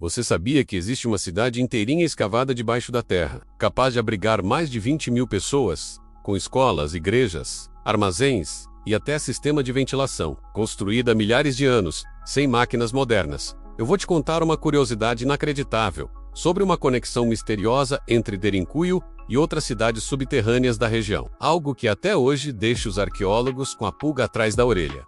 Você sabia que existe uma cidade inteirinha escavada debaixo da terra, capaz de abrigar mais de 20.000 pessoas, com escolas, igrejas, armazéns e até sistema de ventilação, construída há milhares de anos, sem máquinas modernas? Eu vou te contar uma curiosidade inacreditável sobre uma conexão misteriosa entre Derinkuyu e outras cidades subterrâneas da região, algo que até hoje deixa os arqueólogos com a pulga atrás da orelha.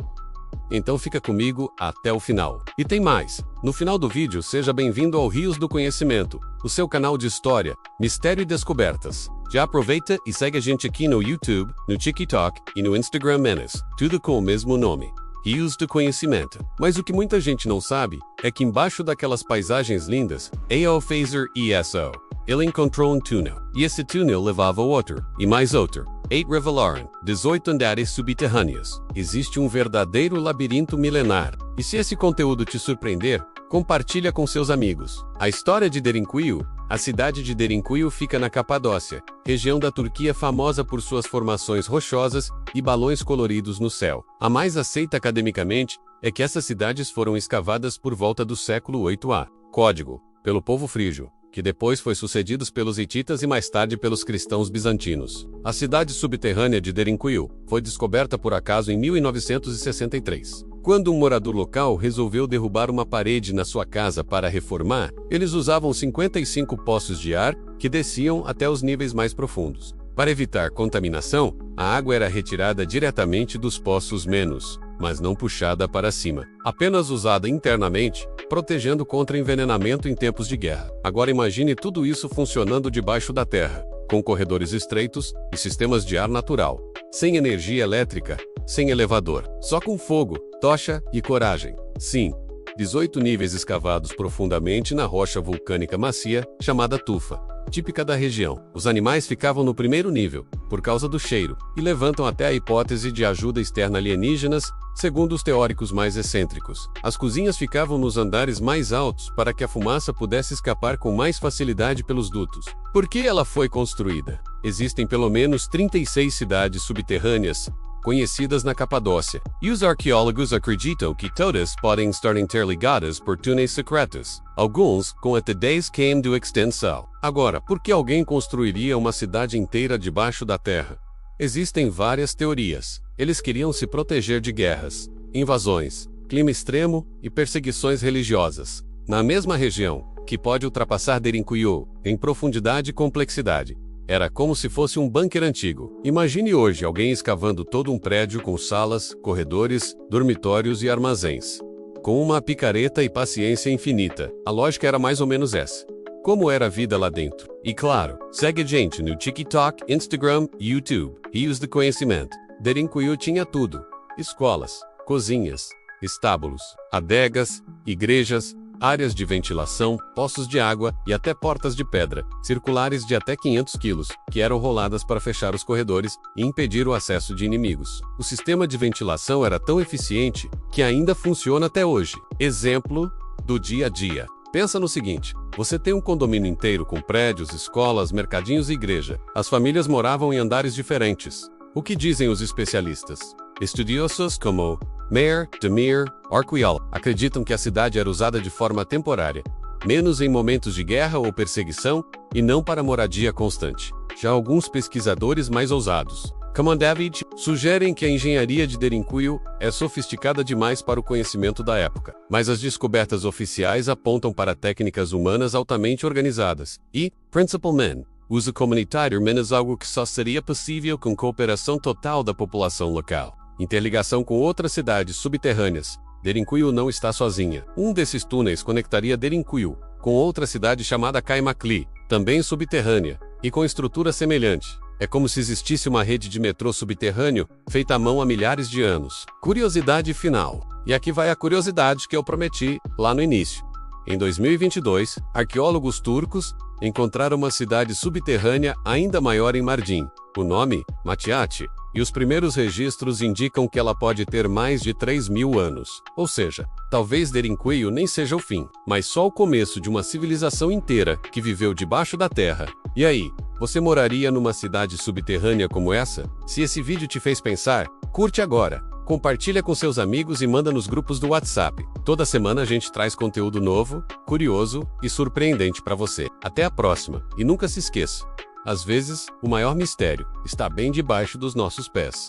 Então fica comigo até o final. E tem mais! No final do vídeo, seja bem-vindo ao Rios do Conhecimento, o seu canal de história, mistério e descobertas. Já aproveita e segue a gente aqui no YouTube, no TikTok e no Instagram Menes, tudo com o mesmo nome. Rios do Conhecimento. Mas o que muita gente não sabe é que embaixo daquelas paisagens lindas, A.O. Phaser ESO, ele encontrou um túnel. E esse túnel levava a outro, e mais outro. 8 revelaram 18 andares subterrâneos. Existe um verdadeiro labirinto milenar. E se esse conteúdo te surpreender, compartilha com seus amigos. A história de Derinkuyu. A cidade de Derinkuyu fica na Capadócia, região da Turquia famosa por suas formações rochosas e balões coloridos no céu. A mais aceita academicamente é que essas cidades foram escavadas por volta do século 8 Código, pelo povo frígio, que depois foi sucedidos pelos hititas e mais tarde pelos cristãos bizantinos. A cidade subterrânea de Derinkuyu foi descoberta por acaso em 1963. Quando um morador local resolveu derrubar uma parede na sua casa para reformar, eles usavam 55 poços de ar que desciam até os níveis mais profundos. Para evitar contaminação, a água era retirada diretamente dos poços menos, mas não puxada para cima, apenas usada internamente, protegendo contra envenenamento em tempos de guerra. Agora imagine tudo isso funcionando debaixo da terra, com corredores estreitos e sistemas de ar natural, sem energia elétrica, sem elevador, só com fogo, tocha e coragem. Sim, 18 níveis escavados profundamente na rocha vulcânica macia, chamada tufa, típica da região. Os animais ficavam no primeiro nível, por causa do cheiro, e levantam até a hipótese de ajuda externa alienígenas, segundo os teóricos mais excêntricos. As cozinhas ficavam nos andares mais altos para que a fumaça pudesse escapar com mais facilidade pelos dutos. Por que ela foi construída? Existem pelo menos 36 cidades subterrâneas conhecidas na Capadócia, e os arqueólogos acreditam que todas podem estar interligadas por túneis secretos, alguns com até 10 km de extensão. Agora, por que alguém construiria uma cidade inteira debaixo da terra? Existem várias teorias. Eles queriam se proteger de guerras, invasões, clima extremo e perseguições religiosas. Na mesma região, que pode ultrapassar Derinkuyu em profundidade e complexidade, era como se fosse um bunker antigo. Imagine hoje alguém escavando todo um prédio com salas, corredores, dormitórios e armazéns. Com uma picareta e paciência infinita. A lógica era mais ou menos essa. Como era a vida lá dentro? E claro, segue a gente no TikTok, Instagram e YouTube. Rios do Conhecimento. Derinkuyu tinha tudo. Escolas, cozinhas, estábulos, adegas, igrejas, áreas de ventilação, poços de água e até portas de pedra, circulares de até 500 quilos, que eram roladas para fechar os corredores e impedir o acesso de inimigos. O sistema de ventilação era tão eficiente que ainda funciona até hoje. Exemplo do dia a dia. Pensa no seguinte: você tem um condomínio inteiro com prédios, escolas, mercadinhos e igreja. As famílias moravam em andares diferentes. O que dizem os especialistas? Estudiosos como Meir, Demir, Arquiel acreditam que a cidade era usada de forma temporária, menos em momentos de guerra ou perseguição, e não para moradia constante. Já alguns pesquisadores mais ousados, como David, sugerem que a engenharia de Derinkuyu é sofisticada demais para o conhecimento da época, mas as descobertas oficiais apontam para técnicas humanas altamente organizadas, e Principal Man, uso comunitário menos algo que só seria possível com cooperação total da população local. Interligação com outras cidades subterrâneas. Derinkuyu não está sozinha. Um desses túneis conectaria Derinkuyu com outra cidade chamada Kaimakli, também subterrânea, e com estrutura semelhante. É como se existisse uma rede de metrô subterrâneo feita à mão há milhares de anos. Curiosidade final. E aqui vai a curiosidade que eu prometi lá no início. Em 2022, arqueólogos turcos encontraram uma cidade subterrânea ainda maior em Mardin. O nome, Matiati, e os primeiros registros indicam que ela pode ter mais de 3.000 anos. Ou seja, talvez Derinkuyu nem seja o fim, mas só o começo de uma civilização inteira que viveu debaixo da terra. E aí, você moraria numa cidade subterrânea como essa? Se esse vídeo te fez pensar, curte agora, Compartilha com seus amigos e manda nos grupos do WhatsApp. Toda semana a gente traz conteúdo novo, curioso e surpreendente para você. Até a próxima, e nunca se esqueça: às vezes, o maior mistério está bem debaixo dos nossos pés.